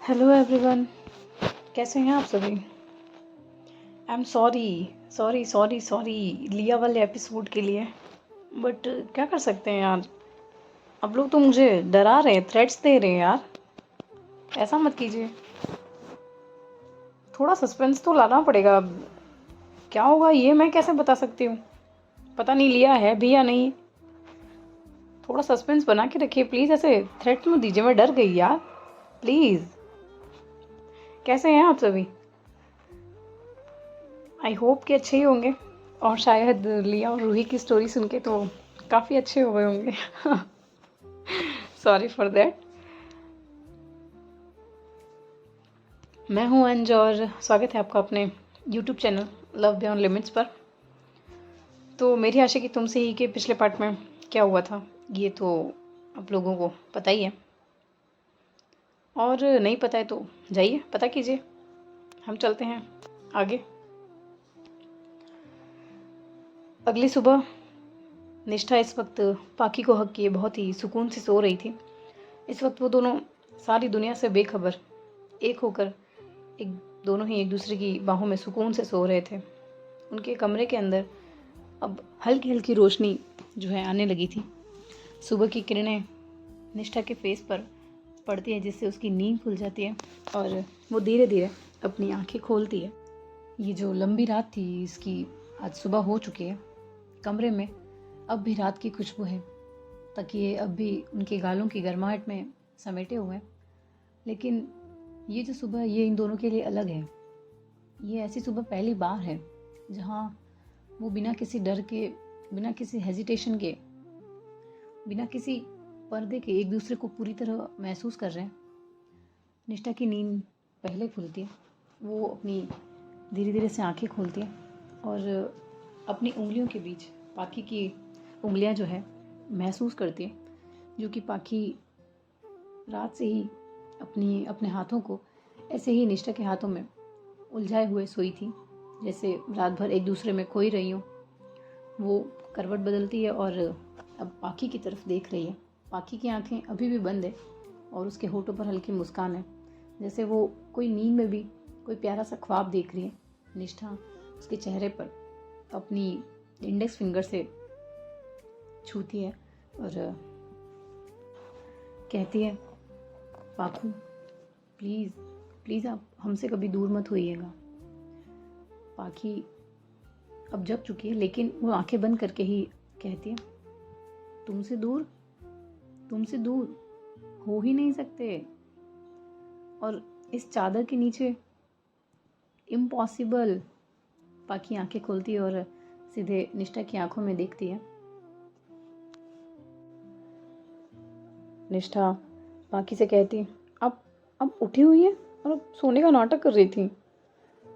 Hello everyone, कैसे हैं आप सभी। I am sorry sorry sorry sorry लिया वाले एपिसोड के लिए। बट क्या कर सकते हैं यार, आप लोग तो मुझे डरा रहे हैं, थ्रेट्स दे रहे हैं यार। ऐसा मत कीजिए, थोड़ा सस्पेंस तो लाना पड़ेगा। अब क्या होगा ये मैं कैसे बता सकती हूँ, पता नहीं लिया है भी या नहीं। थोड़ा सस्पेंस बना के रखिए प्लीज़, ऐसे थ्रेट मत दीजिए, मैं डर गई यार। प्लीज़, कैसे हैं आप सभी। आई होप कि अच्छे ही होंगे, और शायद लिया और रूही की स्टोरी सुन के तो काफ़ी अच्छे हो गए होंगे। Sorry for that. मैं हूँ अंज और स्वागत है आपका अपने YouTube channel love beyond limits पर। तो मेरी आशा कि तुमसे ही के पिछले पार्ट में क्या हुआ था ये तो आप लोगों को पता ही है, और नहीं पता है तो जाइए पता कीजिए। हम चलते हैं आगे। अगली सुबह निष्ठा इस वक्त पाखी को हक किए बहुत ही सुकून से सो रही थी। इस वक्त वो दोनों सारी दुनिया से बेखबर एक होकर एक दोनों ही एक दूसरे की बाहों में सुकून से सो रहे थे। उनके कमरे के अंदर अब हल्की हल्की रोशनी जो है आने लगी थी। सुबह की किरणें निष्ठा के फेस पर पड़ती है जिससे उसकी नींद खुल जाती है और वो धीरे धीरे अपनी आंखें खोलती है। ये जो लंबी रात थी इसकी आज सुबह हो चुकी है। कमरे में अब भी रात की खुशबू है, तकिए अब भी उनके गालों की गर्माहट में समेटे हुए हैं। लेकिन ये जो सुबह ये इन दोनों के लिए अलग है। ये ऐसी सुबह पहली बार है जहाँ वो बिना किसी डर के, बिना किसी हेजिटेशन के, बिना किसी पर्दे के एक दूसरे को पूरी तरह महसूस कर रहे हैं। निष्ठा की नींद पहले खुलती है, वो अपनी धीरे धीरे से आंखें खोलती है और अपनी उंगलियों के बीच पाखी की उंगलियां जो है महसूस करती है, जो कि पाखी रात से ही अपने हाथों को ऐसे ही निष्ठा के हाथों में उलझाए हुए सोई थी, जैसे रात भर एक दूसरे में खोई रही हो। वो करवट बदलती है और अब पाखी की तरफ देख रही है। पाखी की आंखें अभी भी बंद है और उसके होठों पर हल्की मुस्कान है, जैसे वो कोई नींद में भी कोई प्यारा सा ख्वाब देख रही है। निष्ठा उसके चेहरे पर अपनी इंडेक्स फिंगर से छूती है और कहती है, पाखू प्लीज़ प्लीज़ आप हमसे कभी दूर मत होइएगा। पाखी अब जग चुकी है लेकिन वो आंखें बंद करके ही कहती है, तुमसे दूर हो ही नहीं सकते, और इस चादर के नीचे इम्पॉसिबल। पाखी आंखें खोलती है और सीधे निष्ठा की आंखों में देखती है। निष्ठा पाखी से कहती है, अब उठी हुई है और अब सोने का नाटक कर रही थी।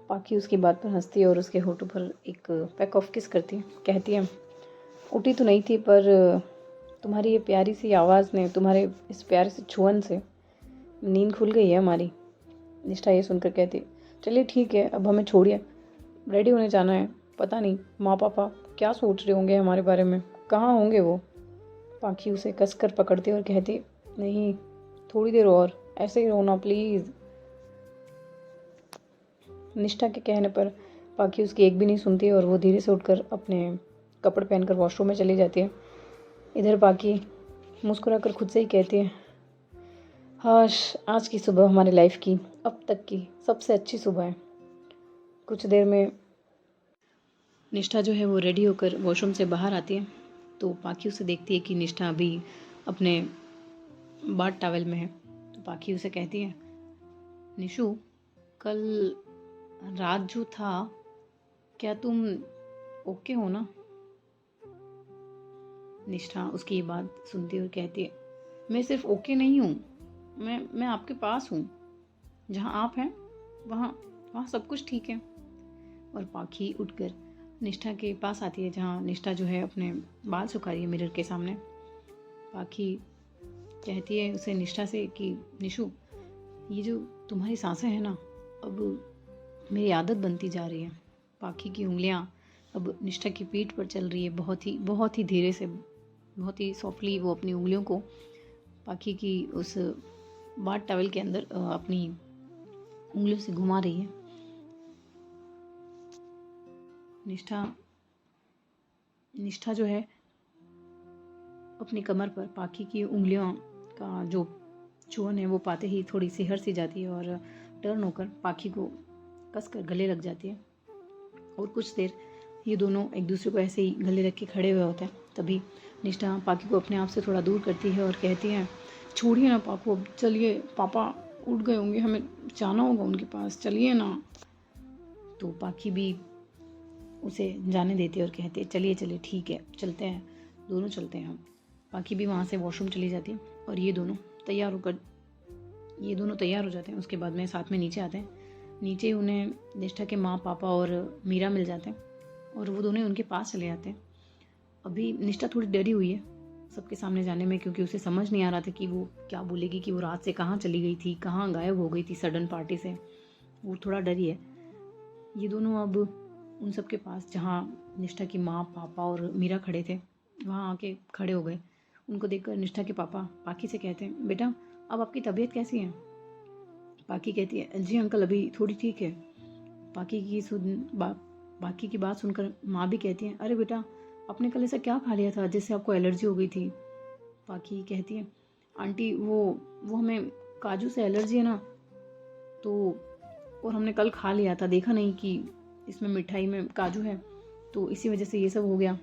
पाखी उसकी बात पर हंसती है और उसके होठों पर एक पैक ऑफ किस करती है। कहती है, उठी तो नहीं थी पर तुम्हारी ये प्यारी सी आवाज़ ने, तुम्हारे इस प्यारे से छुअन से नींद खुल गई है हमारी। निष्ठा ये सुनकर कहती है, चलिए ठीक है अब हमें छोड़िए, रेडी होने जाना है। पता नहीं माँ पापा क्या सोच रहे होंगे हमारे बारे में, कहाँ होंगे वो। पाखी उसे कस कर पकड़ती और कहती, नहीं थोड़ी देर और ऐसे ही रोना प्लीज़। निष्ठा के कहने पर पाखी उसकी एक भी नहीं सुनती और वो धीरे से उठकर अपने कपड़े पहनकर वॉशरूम में चली जाती है। इधर पाखी मुस्कुराकर खुद से ही कहती है, हाश आज की सुबह हमारी लाइफ की अब तक की सबसे अच्छी सुबह है। कुछ देर में निष्ठा जो है वो रेडी होकर वॉशरूम से बाहर आती है तो पाखी उसे देखती है कि निष्ठा अभी अपने बाथ टॉवल में है। तो पाखी उसे कहती है, निशु कल रात जो था क्या तुम ओके हो ना। निष्ठा उसकी ये बात सुनती और कहती है, मैं सिर्फ ओके नहीं हूँ, मैं आपके पास हूँ। जहाँ आप हैं वहाँ वहाँ सब कुछ ठीक है। और पाखी उठकर निष्ठा के पास आती है जहाँ निष्ठा जो है अपने बाल सुखा रही है मिरर के सामने। पाखी कहती है उसे निष्ठा से कि निशु ये जो तुम्हारी सांसें हैं ना अब मेरी आदत बनती जा रही है। पाखी की उंगलियां अब निष्ठा की पीठ पर चल रही है, बहुत ही धीरे से, बहुत ही सॉफ्टली वो अपनी उंगलियों को पाखी की उस बाथ टॉवल के अंदर अपनी उंगलियों से घुमा रही है। निष्ठा जो है अपनी कमर पर पाखी की उंगलियों का जो चुभन है वो पाते ही थोड़ी सिहर सी जाती है और टर्न होकर पाखी को कसकर गले लग जाती है। और कुछ देर ये दोनों एक दूसरे को ऐसे ही गले रख के खड़े हुए होते हैं। तभी निष्ठा पाखी को अपने आप से थोड़ा दूर करती है और कहती है, छोड़िए ना पाखो, चलिए, पापा उठ गए होंगे, हमें जाना होगा उनके पास, चलिए ना। तो पाखी भी उसे जाने देती है और कहती है, चलिए चलिए ठीक है, चलते हैं, दोनों चलते हैं हम। पाखी भी वहाँ से वॉशरूम चली जाती है और ये दोनों तैयार हो जाते हैं। उसके बाद में साथ में नीचे आते हैं। नीचे उन्हें निष्ठा के माँ पापा और मीरा मिल जाते हैं और वो दोनों उनके पास चले जाते हैं। अभी निष्ठा थोड़ी डरी हुई है सबके सामने जाने में, क्योंकि उसे समझ नहीं आ रहा था कि वो क्या बोलेगी, कि वो रात से कहाँ चली गई थी, कहाँ गायब हो गई थी सडन पार्टी से। वो थोड़ा डरी है। ये दोनों अब उन सब के पास, जहाँ निष्ठा की माँ पापा और मीरा खड़े थे, वहाँ आके खड़े हो गए। उनको देखकर निष्ठा के पापा पाखी से कहते हैं, बेटा अब आपकी तबीयत कैसी है? पाखी कहती है, जी अंकल अभी थोड़ी ठीक है। बाकी की बात सुनकर माँ भी कहती है, अरे बेटा आपने कल ऐसा क्या खा लिया था जिससे आपको एलर्जी हो गई थी? पाखी कहती है, आंटी वो हमें काजू से एलर्जी है ना, तो और हमने कल खा लिया था, देखा नहीं कि इसमें मिठाई में काजू है, तो इसी वजह से ये सब हो गया।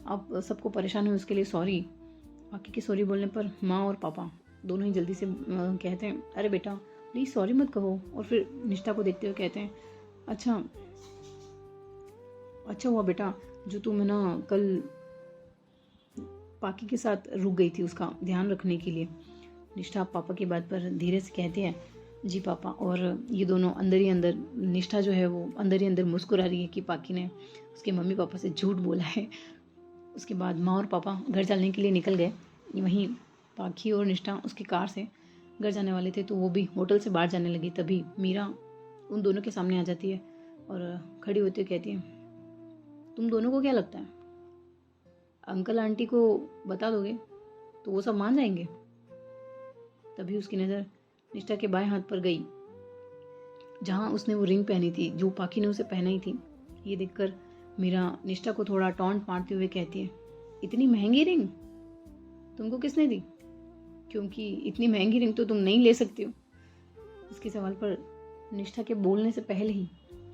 आप सबको परेशान हुए उसके लिए सॉरी। पाखी के सॉरी बोलने पर माँ और पापा दोनों ही जल्दी से कहते हैं, अरे बेटा प्लीज़ सॉरी मत कहो। और फिर निष्ठा को देखते हुए कहते हैं, अच्छा हुआ बेटा जो तुम ना कल पाखी के साथ रुक गई थी, उसका ध्यान रखने के लिए। निष्ठा पापा की बात पर धीरे से कहती है, जी पापा। और ये दोनों अंदर ही अंदर, निष्ठा जो है वो अंदर ही अंदर मुस्कुरा रही है कि पाखी ने उसके मम्मी पापा से झूठ बोला है। उसके बाद माँ और पापा घर चलने के लिए निकल गए। वहीं पाखी और निष्ठा उसकी कार से घर जाने वाले थे, तो वो भी होटल से बाहर जाने लगी। तभी मीरा उन दोनों के सामने आ जाती है और खड़ी होती हुई कहती है, तुम दोनों को क्या लगता है, अंकल आंटी को बता दोगे तो वो सब मान जाएंगे? तभी उसकी नज़र निष्ठा के बाएं हाथ पर गई, जहाँ उसने वो रिंग पहनी थी जो पाखी ने उसे पहनाई थी। ये देखकर मीरा निष्ठा को थोड़ा टॉन्ट मारते हुए कहती है, इतनी महंगी रिंग तुमको किसने दी? क्योंकि इतनी महंगी रिंग तो तुम नहीं ले सकती हो। इसके सवाल पर निष्ठा के बोलने से पहले ही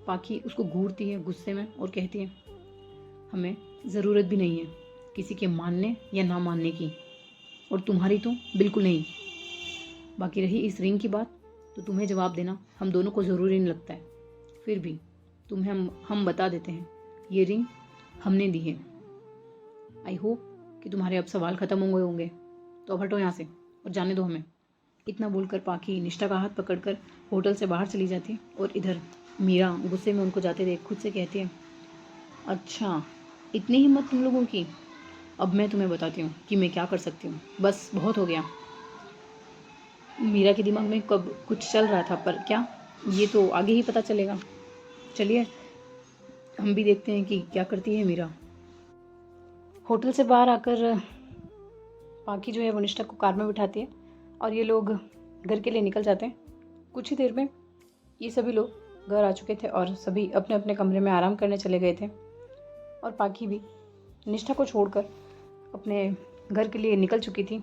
पाखी उसको घूरती है गुस्से में और कहती है, हमें ज़रूरत भी नहीं है किसी के मानने या ना मानने की, और तुम्हारी तो बिल्कुल नहीं। बाकी रही इस रिंग की बात, तो तुम्हें जवाब देना हम दोनों को ज़रूरी नहीं लगता है। फिर भी तुम्हें हम बता देते हैं, ये रिंग हमने दी है। आई होप कि तुम्हारे अब सवाल ख़त्म हो गए होंगे, तो अब हटो यहाँ से और जाने दो हमें। इतना बोलकर पाखी निष्ठा का हाथ पकड़कर होटल से बाहर चली जाती है और इधर मीरा गुस्से में उनको जाते देख खुद से कहती है, अच्छा इतनी हिम्मत तुम लोगों की, अब मैं तुम्हें बताती हूँ कि मैं क्या कर सकती हूँ। बस बहुत हो गया। मीरा के दिमाग में कब कुछ चल रहा था, पर क्या, ये तो आगे ही पता चलेगा। चलिए हम भी देखते हैं कि क्या करती है मीरा। होटल से बाहर आकर पाखी जो है वो निष्ठा को कार में बिठाती है और ये लोग घर के लिए निकल जाते हैं। कुछ ही देर में ये सभी लोग घर आ चुके थे और सभी अपने अपने कमरे में आराम करने चले गए थे। और पाखी भी निष्ठा को छोड़कर अपने घर के लिए निकल चुकी थी।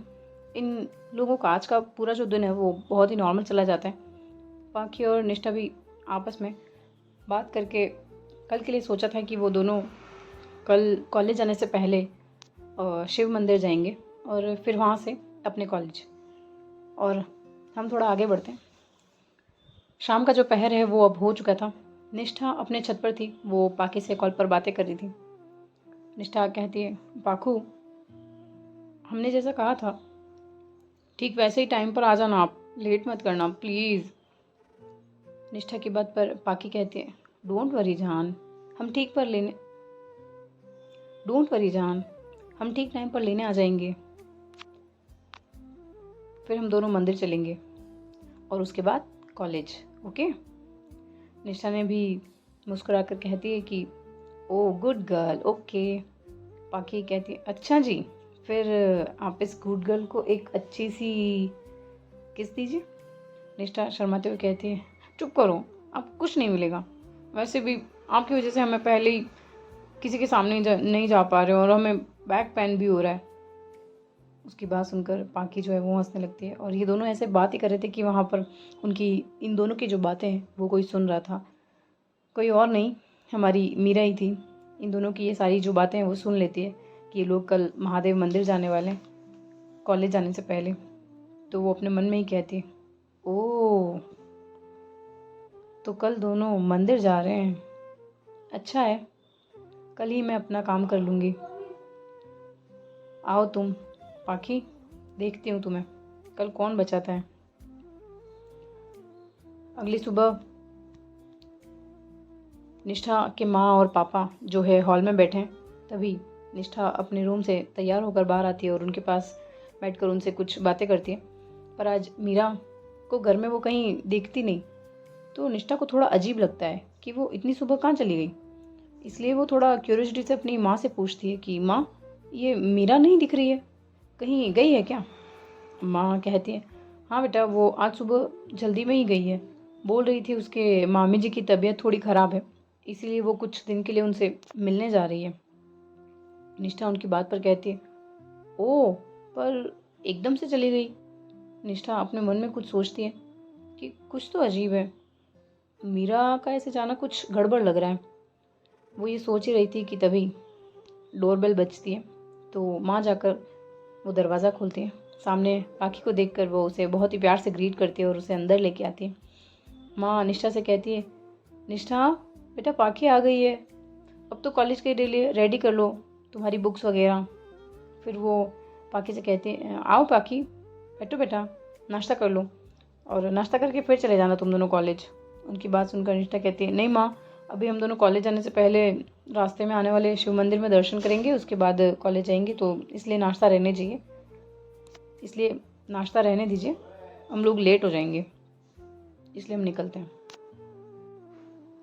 इन लोगों का आज का पूरा जो दिन है वो बहुत ही नॉर्मल चला जाता है। पाखी और निष्ठा भी आपस में बात करके कल के लिए सोचा था कि वो दोनों कल कॉलेज जाने से पहले शिव मंदिर जाएंगे और फिर वहाँ से अपने कॉलेज। और हम थोड़ा आगे बढ़ते हैं। शाम का जो पहर है वो अब हो चुका था। निष्ठा अपने छत पर थी, वो पाखी से कॉल पर बातें कर रही थी। निष्ठा कहती है, पाखू हमने जैसा कहा था ठीक वैसे ही टाइम पर आ जाना, आप लेट मत करना प्लीज़। निष्ठा की बात पर पाखी कहती है, डोंट वरी जान, हम ठीक टाइम पर लेने आ जाएंगे। फिर हम दोनों मंदिर चलेंगे और उसके बाद कॉलेज, ओके। निष्ठा ने भी मुस्कुराकर कहती है कि ओ गुड गर्ल, ओके। पाखी कहती है, अच्छा जी, फिर आप इस गुड गर्ल को एक अच्छी सी किस दीजिए। निष्ठा शर्माते हुए कहती है, चुप करो, आपको कुछ नहीं मिलेगा। वैसे भी आपकी वजह से हमें पहले ही किसी के सामने नहीं जा पा रहे और हमें बैक पेन भी हो रहा है। उसकी बात सुनकर पाखी जो है वो हंसने लगती है और ये दोनों ऐसे बात ही कर रहे थे कि वहाँ पर उनकी इन दोनों की जो बातें हैं वो कोई सुन रहा था। कोई और नहीं, हमारी मीरा ही थी। इन दोनों की ये सारी जो बातें हैं वो सुन लेती है कि ये लोग कल महादेव मंदिर जाने वाले हैं कॉलेज जाने से पहले। तो वो अपने मन में ही कहती है, ओह, तो कल दोनों मंदिर जा रहे हैं। अच्छा है, कल ही मैं अपना काम कर लूँगी। आओ तुम पाखी, देखती हूँ तुम्हें कल कौन बचाता है। अगली सुबह निष्ठा के माँ और पापा जो है हॉल में बैठे हैं। तभी निष्ठा अपने रूम से तैयार होकर बाहर आती है और उनके पास बैठकर उनसे कुछ बातें करती है। पर आज मीरा को घर में वो कहीं दिखती नहीं, तो निष्ठा को थोड़ा अजीब लगता है कि वो इतनी सुबह कहाँ चली गई। इसलिए वो थोड़ा क्यूरियोसिटी से अपनी माँ से पूछती है कि माँ, ये मीरा नहीं दिख रही है, कहीं गई है क्या। माँ कहती है, हाँ बेटा, वो आज सुबह जल्दी में ही गई है। बोल रही थी उसके मामी जी की तबीयत थोड़ी ख़राब है, इसीलिए वो कुछ दिन के लिए उनसे मिलने जा रही है। निष्ठा उनकी बात पर कहती है, ओह, पर एकदम से चली गई। निष्ठा अपने मन में कुछ सोचती है कि कुछ तो अजीब है, मीरा का ऐसे जाना कुछ गड़बड़ लग रहा है। वो ये सोच ही रही थी कि तभी डोरबेल बजती है। तो माँ जाकर वो दरवाज़ा खोलती है। सामने पाखी को देखकर वो उसे बहुत ही प्यार से ग्रीट करती है और उसे अंदर लेके आती है। माँ निष्ठा से कहती है, निष्ठा बेटा, पाखी आ गई है, अब तो कॉलेज के लिए रेडी कर लो तुम्हारी बुक्स वगैरह। फिर वो पाखी से कहती है, आओ पाखी, बैठो बेटा, नाश्ता कर लो और नाश्ता करके फिर चले जाना तुम दोनों कॉलेज। उनकी बात सुनकर निष्ठा कहती है, नहीं माँ, अभी हम दोनों कॉलेज जाने से पहले रास्ते में आने वाले शिव मंदिर में दर्शन करेंगे, उसके बाद कॉलेज जाएंगे, तो इसलिए नाश्ता रहने दीजिए, हम लोग लेट हो जाएंगे, इसलिए हम निकलते हैं।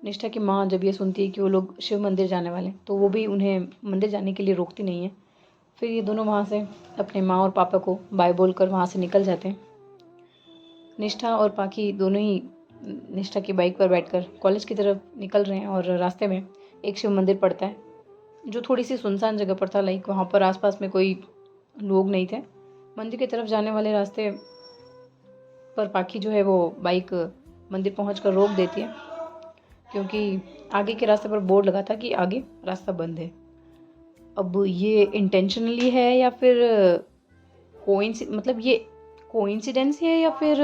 निष्ठा की माँ जब ये सुनती है कि वो लोग शिव मंदिर जाने वाले, तो वो भी उन्हें मंदिर जाने के लिए रोकती नहीं है। फिर ये दोनों वहाँ से अपने माँ और पापा को बाय बोलकर वहाँ से निकल जाते हैं। निष्ठा और पाखी दोनों ही निष्ठा की बाइक पर बैठकर कॉलेज की तरफ निकल रहे हैं और रास्ते में एक शिव मंदिर पड़ता है जो थोड़ी सी सुनसान जगह पर था। लाइक वहाँ पर आसपास में कोई लोग नहीं थे। मंदिर की तरफ जाने वाले रास्ते पर पाखी जो है वो बाइक मंदिर पहुंचकर रोक देती है, क्योंकि आगे के रास्ते पर बोर्ड लगा था कि आगे रास्ता बंद है। अब ये इंटेंशनली है या फिर ये कोइंसिडेंस है या फिर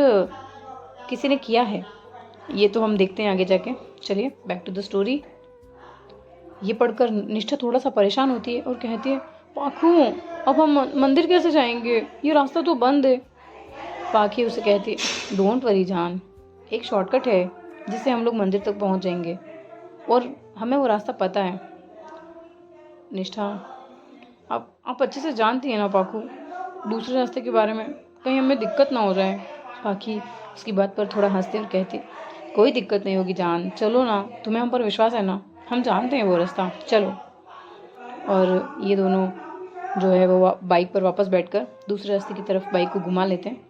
किसी ने किया है, ये तो हम देखते हैं आगे जाके। चलिए बैक टू द स्टोरी। ये पढ़कर निष्ठा थोड़ा सा परेशान होती है और कहती है, पाखू, अब हम मंदिर कैसे जाएंगे, ये रास्ता तो बंद है। पाखी उसे कहती है, डोंट वरी जान, एक शॉर्टकट है जिससे हम लोग मंदिर तक पहुंच जाएंगे और हमें वो रास्ता पता है। निष्ठा, आप अच्छे से जानती हैं ना पाखू, दूसरे रास्ते के बारे में, कहीं हमें दिक्कत ना हो जाए। पाखी उसकी बात पर थोड़ा हंसते हुए कहती, कोई दिक्कत नहीं होगी जान, चलो ना, तुम्हें हम पर विश्वास है ना, हम जानते हैं वो रास्ता, चलो। और ये दोनों जो है वो बाइक पर वापस बैठकर दूसरे रास्ते की तरफ बाइक को घुमा लेते हैं।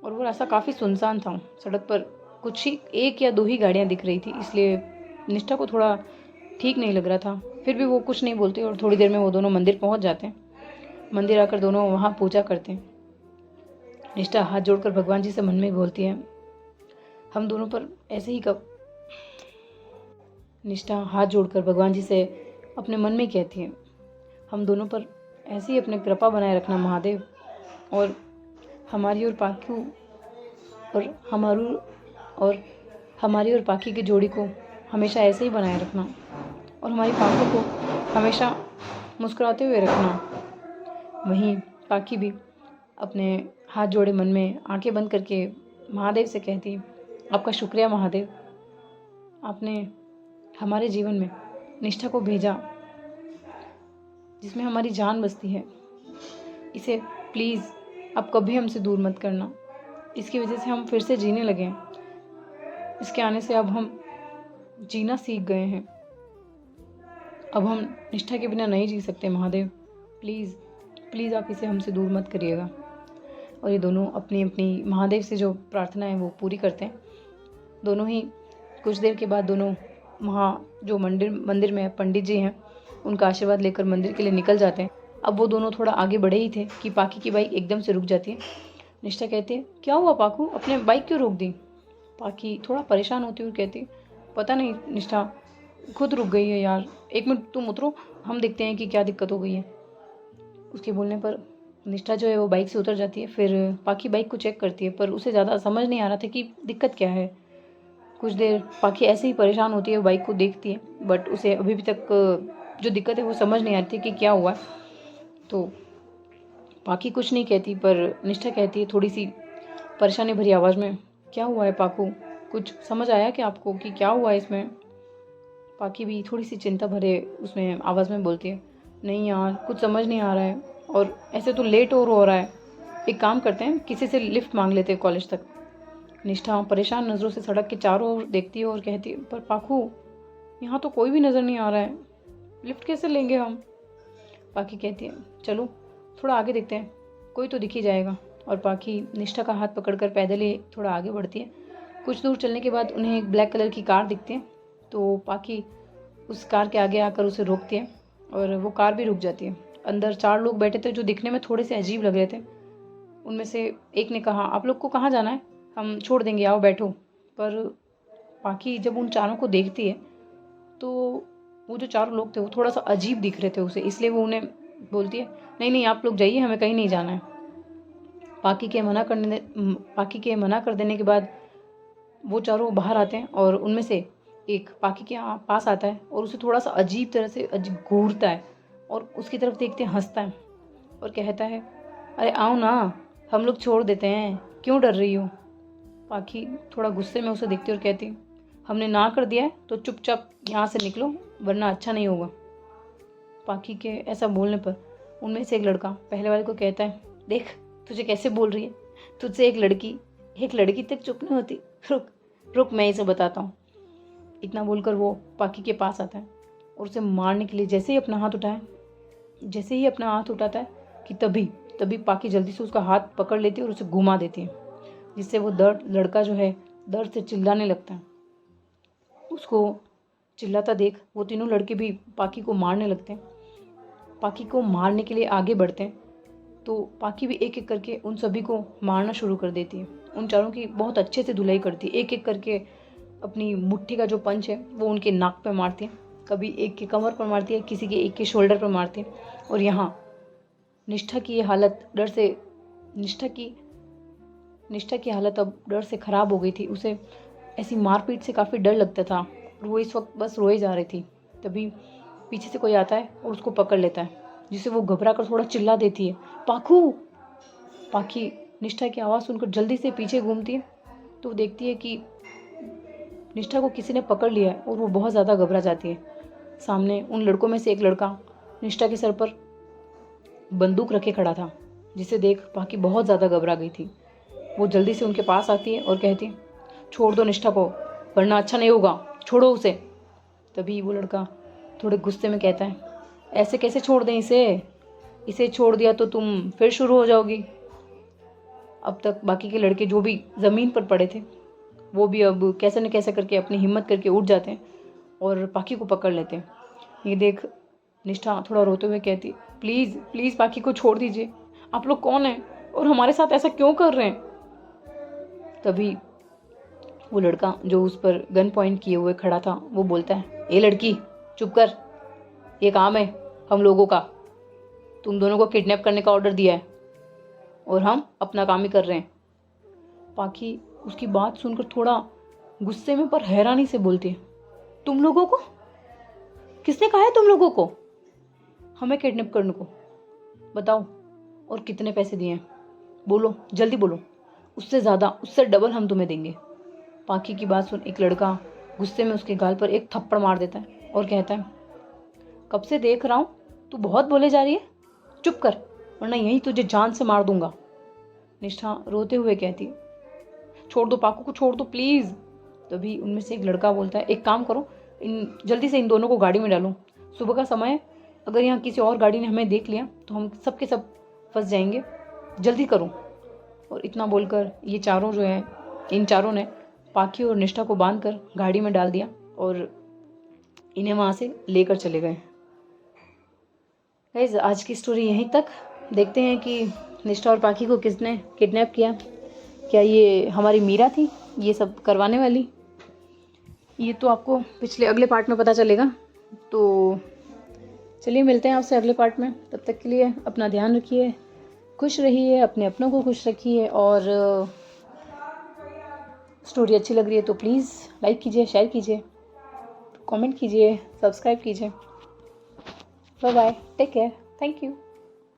और वो रास्ता काफ़ी सुनसान था, सड़क पर कुछ ही एक या दो ही गाड़ियाँ दिख रही थी, इसलिए निष्ठा को थोड़ा ठीक नहीं लग रहा था। फिर भी वो कुछ नहीं बोलती और थोड़ी देर में वो दोनों मंदिर पहुंच जाते हैं। मंदिर आकर दोनों वहाँ पूजा करते हैं। निष्ठा हाथ जोड़कर भगवान जी से मन में बोलती है, हम दोनों पर ऐसे ही कब निष्ठा हाथ जोड़कर भगवान जी से अपने मन में कहती है, हम दोनों पर ऐसे ही अपने कृपा बनाए रखना महादेव, और हमारी और पाखी और पाखी की जोड़ी को हमेशा ऐसे ही बनाए रखना और हमारी पाखी को हमेशा मुस्कुराते हुए रखना। वहीं पाखी भी अपने हाथ जोड़े मन में आंखें बंद करके महादेव से कहती, आपका शुक्रिया महादेव, आपने हमारे जीवन में निष्ठा को भेजा जिसमें हमारी जान बसती है। इसे प्लीज़ आप कभी हमसे दूर मत करना, इसकी वजह से हम फिर से जीने लगे हैं। इसके आने से अब हम जीना सीख गए हैं, अब हम निष्ठा के बिना नहीं जी सकते महादेव, प्लीज़ प्लीज़ आप इसे हमसे दूर मत करिएगा। और ये दोनों अपनी अपनी महादेव से जो प्रार्थना है वो पूरी करते हैं। दोनों ही कुछ देर के बाद दोनों वहाँ जो मंदिर में पंडित जी हैं उनका आशीर्वाद लेकर मंदिर के लिए निकल जाते हैं। अब वो दोनों थोड़ा आगे बढ़े ही थे कि पाकी की बाइक एकदम से रुक जाती है। निष्ठा कहती है, क्या हुआ पाकू, अपने बाइक क्यों रोक दी? पाकी थोड़ा परेशान होती हुई कहती, पता नहीं निष्ठा, खुद रुक गई है यार, 1 मिनट तुम उतरो, हम देखते हैं कि क्या दिक्कत हो गई है। उसके बोलने पर निष्ठा जो है वो बाइक से उतर जाती है। फिर पाकी बाइक को चेक करती है, पर उसे ज़्यादा समझ नहीं आ रहा था कि दिक्कत क्या है। कुछ देर पाकी ऐसे ही परेशान होती है, बाइक को देखती है, बट उसे अभी भी तक जो दिक्कत है वो समझ नहीं आ रही थी कि क्या हुआ। तो पाकी कुछ नहीं कहती, पर निष्ठा कहती है थोड़ी सी परेशानी भरी आवाज़ में, क्या हुआ है पाकू, कुछ समझ आया क्या आपको कि क्या हुआ है इसमें? पाकी भी थोड़ी सी चिंता भरे उसमें आवाज़ में बोलती है, नहीं यार कुछ समझ नहीं आ रहा है, और ऐसे तो लेट और हो रहा है, एक काम करते हैं किसी से लिफ्ट मांग लेते हैं कॉलेज तक। निष्ठा परेशान नज़रों से सड़क के चारों ओर देखती है और कहती है, पर पाकू यहाँ तो कोई भी नज़र नहीं आ रहा है, लिफ्ट कैसे लेंगे हम? पाकी कहती है, चलो थोड़ा आगे देखते हैं, कोई तो दिख ही जाएगा। और पाकी निष्ठा का हाथ पकड़कर पैदल ही थोड़ा आगे बढ़ती है। कुछ दूर चलने के बाद उन्हें एक ब्लैक कलर की कार दिखती है, तो पाकी उस कार के आगे आकर उसे रोकती है और वो कार भी रुक जाती है। अंदर 4 लोग बैठे थे जो दिखने में थोड़े से अजीब लग रहे थे। उनमें से एक ने कहा, आप लोग को कहाँ जाना है, हम छोड़ देंगे, आओ बैठो। पर पाकी जब उन चारों को देखती है तो वो जो 4 लोग थे वो थोड़ा सा अजीब दिख रहे थे उसे, इसलिए वो उन्हें बोलती है, नहीं नहीं आप लोग जाइए, हमें कहीं नहीं जाना है। पाकी के मना कर देने के बाद वो चारों बाहर आते हैं और उनमें से एक पाकी के पास आता है और उसे थोड़ा सा अजीब तरह से घूरता है और उसकी तरफ देखते हंसता है और कहता है, अरे आओ ना, हम लोग छोड़ देते हैं, क्यों डर रही हो? पाकी थोड़ा गुस्से में उसे देखती और कहती, हमने ना कर दिया है तो चुपचाप यहाँ से निकलो, वरना अच्छा नहीं होगा। पाकी के ऐसा बोलने पर उनमें से एक लड़का पहले वाले को कहता है, देख तुझे कैसे बोल रही है, तुझसे एक लड़की तक चुप नहीं होती, रुक रुक मैं इसे बताता हूँ। इतना बोलकर वो पाकी के पास आता है और उसे मारने के लिए जैसे ही अपना हाथ उठाता है कि तभी पाकी जल्दी से उसका हाथ पकड़ लेती है और उसे घुमा देती है, जिससे वो लड़का जो है दर्द से चिल्लाने लगता है। उसको चिल्लाता देख वो तीनों लड़के भी पाकी को मारने लगते हैं। पाकी को मारने के लिए आगे बढ़ते हैं तो पाकी भी एक एक करके उन सभी को मारना शुरू कर देती है। उन चारों की बहुत अच्छे से धुलाई करती है, एक एक करके अपनी मुट्ठी का जो पंच है वो उनके नाक पे मारती है, कभी एक के कमर पर मारती है, किसी के एक के शोल्डर पर मारती है। और यहाँ निष्ठा की हालत अब डर से ख़राब हो गई थी। उसे ऐसी मारपीट से काफ़ी डर लगता था और वो इस वक्त बस रोए जा रही थी। तभी पीछे से कोई आता है और उसको पकड़ लेता है, जिसे वो घबरा कर थोड़ा चिल्ला देती है, पाकू। पाकी निष्ठा की आवाज़ सुनकर जल्दी से पीछे घूमती है तो देखती है कि निष्ठा को किसी ने पकड़ लिया है और वो बहुत ज़्यादा घबरा जाती है। सामने उन लड़कों में से एक लड़का निष्ठा के सर पर बंदूक रखे खड़ा था, जिसे देख पाकी बहुत ज़्यादा घबरा गई थी। वो जल्दी से उनके पास आती है और कहती है, छोड़ दो निष्ठा को, वरना अच्छा नहीं होगा, छोड़ो उसे। तभी वो लड़का थोड़े गुस्से में कहता है, ऐसे कैसे छोड़ दें इसे छोड़ दिया तो तुम फिर शुरू हो जाओगी। अब तक बाकी के लड़के जो भी ज़मीन पर पड़े थे वो भी अब कैसे न कैसे करके अपनी हिम्मत करके उठ जाते हैं और पाकी को पकड़ लेते हैं। ये देख निष्ठा थोड़ा रोते हुए कहती, प्लीज़ प्लीज़ पाकी को छोड़ दीजिए, आप लोग कौन हैं और हमारे साथ ऐसा क्यों कर रहे हैं? तभी वो लड़का जो उस पर गन पॉइंट किए हुए खड़ा था वो बोलता है, ए लड़की चुप कर, ये काम है हम लोगों का, तुम दोनों को किडनैप करने का ऑर्डर दिया है और हम अपना काम ही कर रहे हैं। पाकी उसकी बात सुनकर थोड़ा गुस्से में पर हैरानी से बोलती है, तुम लोगों को? किसने कहा है तुम लोगों को हमें किडनैप करने को? बताओ, और कितने पैसे दिए हैं? बोलो, जल्दी बोलो, उससे ज़्यादा उससे डबल हम तुम्हें देंगे। पाकी की बात सुन एक लड़का गुस्से में उसके गाल पर एक थप्पड़ मार देता है और कहता है, कब से देख रहा हूँ तू बहुत बोले जा रही है, चुप कर वरना यहीं तुझे जान से मार दूंगा। निष्ठा रोते हुए कहती है, छोड़ दो पाकू को, छोड़ दो प्लीज़। तभी उनमें से एक लड़का बोलता है, एक काम करो, जल्दी से इन दोनों को गाड़ी में डालो, सुबह का समय है, अगर यहाँ किसी और गाड़ी ने हमें देख लिया तो हम सब के सब फंस जाएंगे, जल्दी करो। और इतना बोलकर ये चारों जो हैं, इन चारों ने पाखी और निष्ठा को बांधकर गाड़ी में डाल दिया और इन्हें वहाँ से लेकर चले गए। गाइस, आज की स्टोरी यहीं तक। देखते हैं कि निष्ठा और पाखी को किसने किडनैप किया। क्या ये हमारी मीरा थी ये सब करवाने वाली? ये तो आपको पिछले अगले पार्ट में पता चलेगा। तो चलिए मिलते हैं आपसे अगले पार्ट में। तब तक के लिए अपना ध्यान रखिए, खुश रहिए, अपने अपनों को खुश रखिए, और स्टोरी अच्छी लग रही है तो प्लीज़ लाइक कीजिए, शेयर कीजिए, कमेंट कीजिए, सब्सक्राइब कीजिए। Bye bye, take care, thank you.